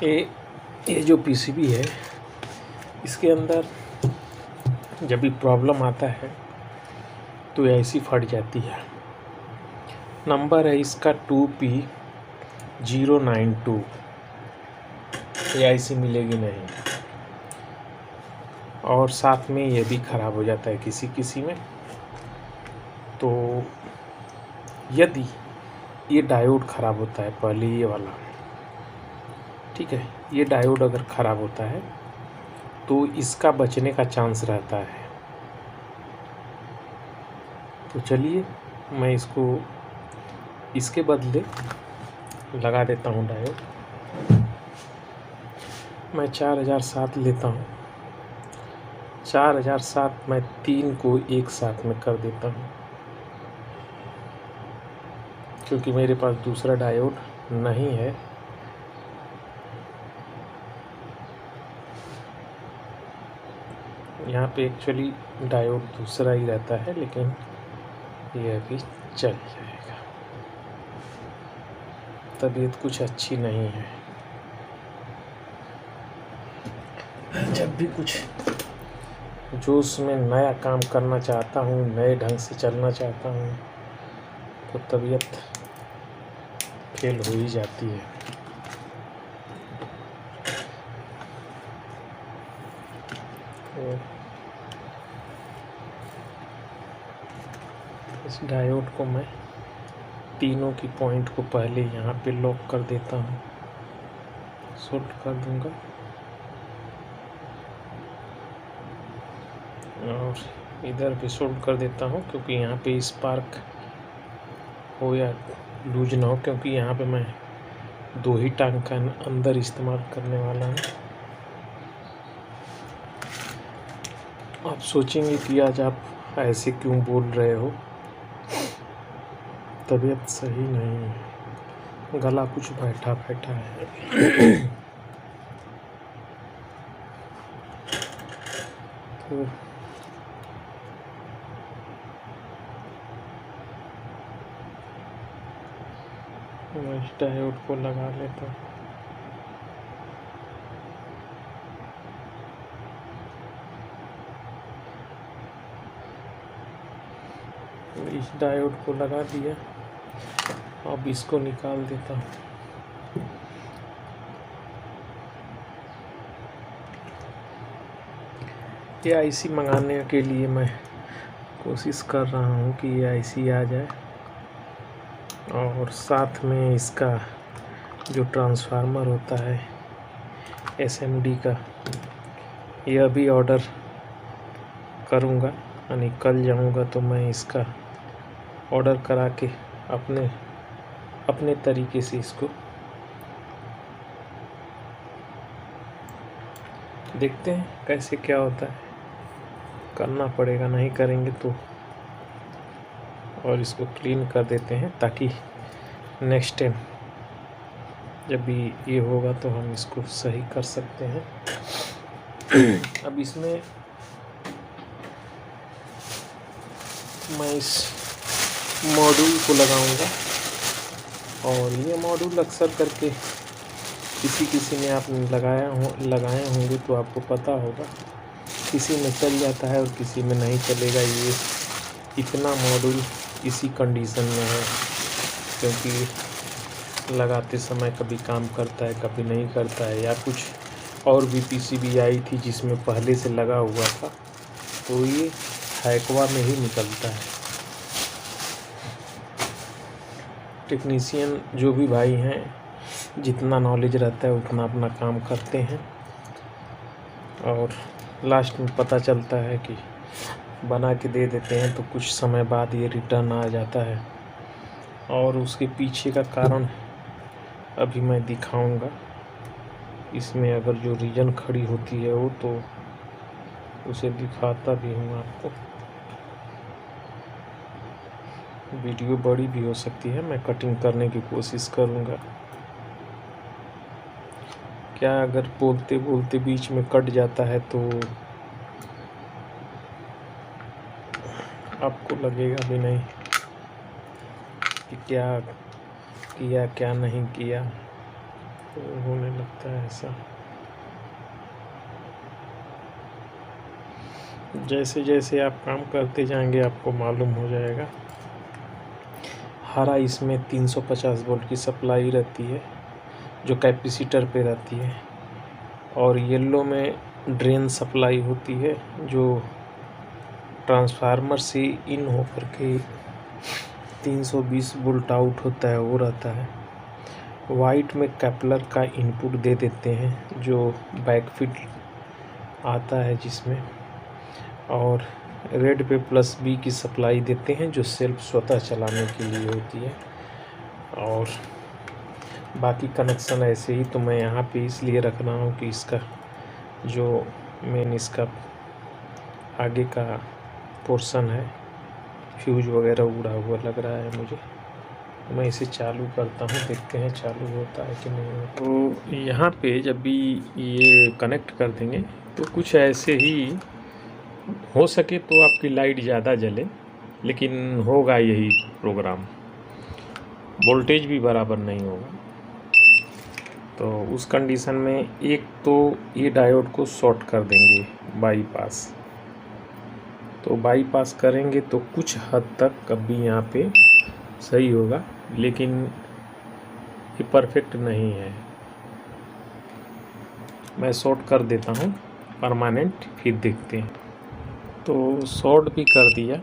ये जो पीसीबी है, इसके अंदर जब भी प्रॉब्लम आता है तो ऐसी फट जाती है। नंबर है इसका 2P092। ये ऐसी मिलेगी नहीं, और साथ में ये भी ख़राब हो जाता है किसी किसी में। तो यदि ये डायोड ख़राब होता है, पहले ये वाला, ठीक है, ये डायोड अगर ख़राब होता है तो इसका बचने का चांस रहता है। तो चलिए मैं इसको इसके बदले लगा देता हूँ डायोड। मैं 4007 लेता हूँ। 4007 मैं 3 को एक साथ में कर देता हूँ, क्योंकि मेरे पास दूसरा डायोड नहीं है। यहाँ पे एक्चुअली डायोड दूसरा ही रहता है, लेकिन ये अभी चल जाएगा। तबीयत कुछ अच्छी नहीं है। जब भी कुछ जोश में नया काम करना चाहता हूँ, नए ढंग से चलना चाहता हूँ, तो तबीयत फेल हो ही जाती है। तो इस डायोड को मैं तीनों की पॉइंट को पहले यहाँ पे लॉक कर देता हूँ, सोल्ड कर दूंगा, और इधर भी सोल्ड कर देता हूँ, क्योंकि यहाँ पे स्पार्क हो या लूज ना हो, क्योंकि यहाँ पे मैं 2 ही टांग का अंदर इस्तेमाल करने वाला हूँ। आप सोचेंगे कि आज आप ऐसे क्यों बोल रहे हो, तबीयत सही नहीं है, गला कुछ बैठा बैठा है। तो मैं इस डायोड को लगा लेता हूँ। इस डायोड को लगा दिया, अब इसको निकाल देता हूँ। ये आईसी मंगाने के लिए मैं कोशिश कर रहा हूँ कि ये आईसी आ जाए, और साथ में इसका जो ट्रांसफार्मर होता है एसएमडी का, यह भी ऑर्डर करूँगा। यानी कल जाऊँगा तो मैं इसका ऑर्डर करा के अपने तरीके से इसको देखते हैं कैसे क्या होता है। करना पड़ेगा, नहीं करेंगे तो। और इसको क्लीन कर देते हैं, ताकि नेक्स्ट टाइम जब भी ये होगा तो हम इसको सही कर सकते हैं। अब इसमें मैं इस मॉड्यूल को लगाऊंगा, और ये मॉड्यूल अक्सर करके किसी ने आपने लगाए होंगे तो आपको पता होगा, किसी में चल जाता है और किसी में नहीं चलेगा। ये इतना मॉड्यूल इसी कंडीशन में है, क्योंकि लगाते समय कभी काम करता है, कभी नहीं करता है, या कुछ और भी पीसीबी आई थी जिसमें पहले से लगा हुआ था, तो ये हैकवा में ही निकलता है। टेक्नीशियन जो भी भाई हैं, जितना नॉलेज रहता है उतना अपना काम करते हैं, और लास्ट में पता चलता है कि बना के दे देते हैं, तो कुछ समय बाद ये रिटर्न आ जाता है। और उसके पीछे का कारण अभी मैं दिखाऊंगा। इसमें अगर जो रीजन खड़ी होती है वो, तो उसे दिखाता भी हूँ आपको। वीडियो बड़ी भी हो सकती है, मैं कटिंग करने की कोशिश करूँगा। क्या अगर बोलते बोलते बीच में कट जाता है तो आपको लगेगा भी नहीं कि क्या किया क्या नहीं किया। तो होने लगता है ऐसा। जैसे जैसे आप काम करते जाएंगे आपको मालूम हो जाएगा। हरा इसमें 350 वोल्ट की सप्लाई रहती है जो कैपेसिटर पे रहती है, और येलो में ड्रेन सप्लाई होती है जो ट्रांसफार्मर से इन होकर के 320 वोल्ट आउट होता है, वो रहता है। वाइट में कैपलर का इनपुट दे देते हैं जो बैकफिट आता है जिसमें, और रेड पे प्लस बी की सप्लाई देते हैं जो सेल्फ स्वतः चलाने के लिए होती है। और बाकी कनेक्शन ऐसे ही, तो मैं यहाँ पे इसलिए रख रहा हूँ कि इसका जो मेन इसका आगे का पोर्शन है फ्यूज वगैरह उड़ा हुआ लग रहा है मुझे। मैं इसे चालू करता हूँ, देखते हैं चालू होता है कि नहीं होता। तो यहाँ पे जब भी ये कनेक्ट कर देंगे तो कुछ ऐसे ही हो सके तो आपकी लाइट ज़्यादा जले, लेकिन होगा यही प्रोग्राम, वोल्टेज भी बराबर नहीं होगा। तो उस कंडीशन में एक तो ये डायोड को शॉर्ट कर देंगे बाईपास। तो बाईपास करेंगे तो कुछ हद तक कभी यहाँ पे सही होगा, लेकिन ये परफेक्ट नहीं है। मैं शॉर्ट कर देता हूँ परमानेंट, फिर देखते हैं। तो शॉर्ट भी कर दिया,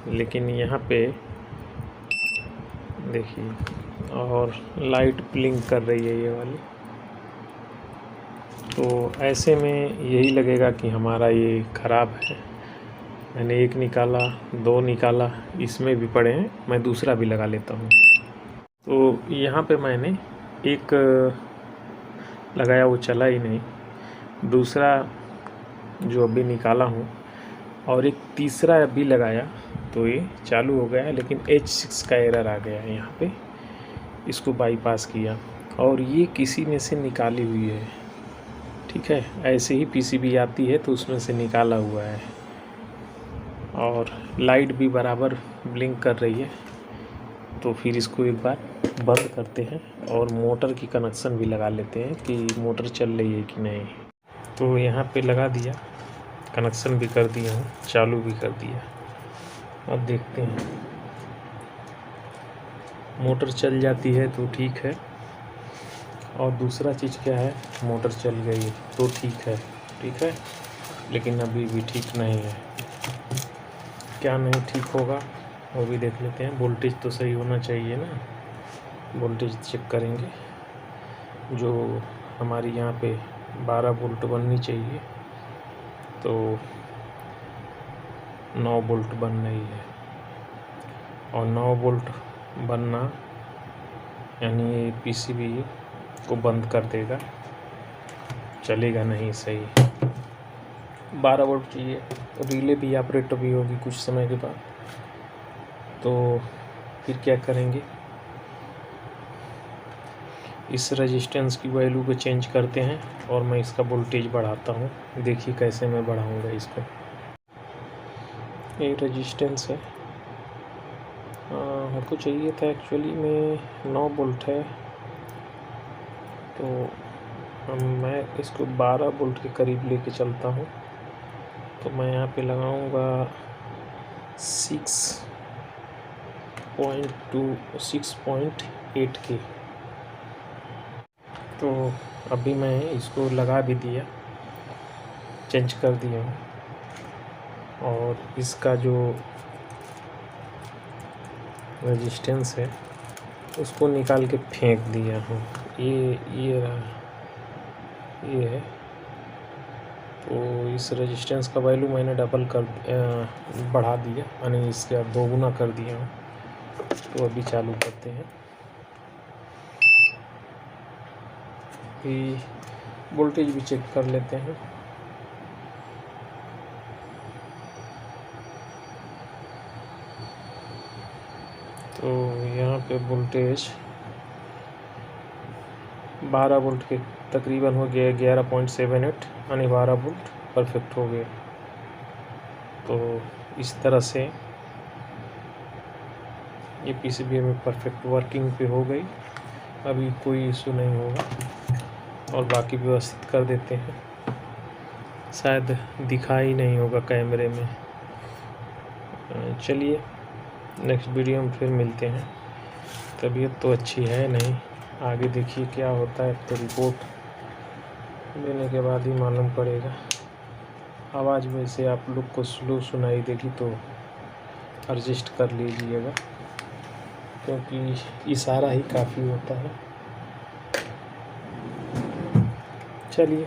लेकिन यहाँ पे देखिए और लाइट ब्लिंक कर रही है ये वाली। तो ऐसे में यही लगेगा कि हमारा ये ख़राब है। मैंने एक निकाला, दो निकाला, इसमें भी पड़े हैं, मैं दूसरा भी लगा लेता हूँ। तो यहाँ पे मैंने एक लगाया, वो चला ही नहीं। दूसरा जो अभी निकाला हूँ और एक तीसरा अभी लगाया तो ये चालू हो गया है, लेकिन H6 का एरर आ गया है यहाँ पे। इसको बाईपास किया और ये किसी में से निकाली हुई है, ठीक है। ऐसे ही पीसीबी आती है तो उसमें से निकाला हुआ है, और लाइट भी बराबर ब्लिंक कर रही है। तो फिर इसको एक बार बंद करते हैं और मोटर की कनेक्शन भी लगा लेते हैं कि मोटर चल रही है कि नहीं। तो यहाँ पे लगा दिया, कनेक्शन भी कर दिया हूँ, चालू भी कर दिया। अब देखते हैं, मोटर चल जाती है तो ठीक है, और दूसरा चीज़ क्या है, मोटर चल गई तो ठीक है, लेकिन अभी भी ठीक नहीं है। क्या नहीं ठीक होगा वो भी देख लेते हैं। वोल्टेज तो सही होना चाहिए ना, वोल्टेज चेक करेंगे। जो हमारी यहाँ पे 12 वोल्ट बननी चाहिए तो 9 वोल्ट बन रही है, और 9 वोल्ट बनना यानी ये पीसीबी को बंद कर देगा, चलेगा नहीं सही। 12 वोल्ट चाहिए, रिले भी ऑपरेट भी होगी कुछ समय के बाद। तो फिर क्या करेंगे, इस रेजिस्टेंस की वैल्यू को चेंज करते हैं और मैं इसका वोल्टेज बढ़ाता हूँ। देखिए कैसे मैं बढ़ाऊँगा इसको। ये रेजिस्टेंस है, हमको चाहिए था एक्चुअली में 9 वोल्ट है, तो मैं इसको 12 वोल्ट के करीब लेके चलता हूँ। तो मैं यहाँ पे लगाऊंगा 6.8 के। तो अभी मैं इसको लगा भी दिया, चेंज कर दिया हूँ, और इसका जो रेजिस्टेंस है उसको निकाल के फेंक दिया हूँ। ये रहा, ये है। तो इस रेजिस्टेंस का वैल्यू मैंने डबल कर बढ़ा दिया, यानी इसका 2 गुना कर दिया हूँ। तो अभी चालू करते हैं, वोल्टेज भी चेक कर लेते हैं। तो यहाँ पे वोल्टेज 12 वोल्ट के तकरीबन हो गया, 11.78, यानी 12 वोल्ट परफेक्ट हो गया। तो इस तरह से ये पीसीबी में परफेक्ट वर्किंग पे हो गई। अभी कोई इशू नहीं होगा और बाकी व्यवस्थित कर देते हैं। शायद दिखा ही नहीं होगा कैमरे में। चलिए नेक्स्ट वीडियो में फिर मिलते हैं। तबीयत तो अच्छी है नहीं, आगे देखिए क्या होता है, तो रिपोर्ट लेने के बाद ही मालूम पड़ेगा। आवाज़ में से आप लोग को स्लो सुनाई देगी तो एडजस्ट कर लीजिएगा, क्योंकि इशारा ही काफ़ी होता है। चलिए।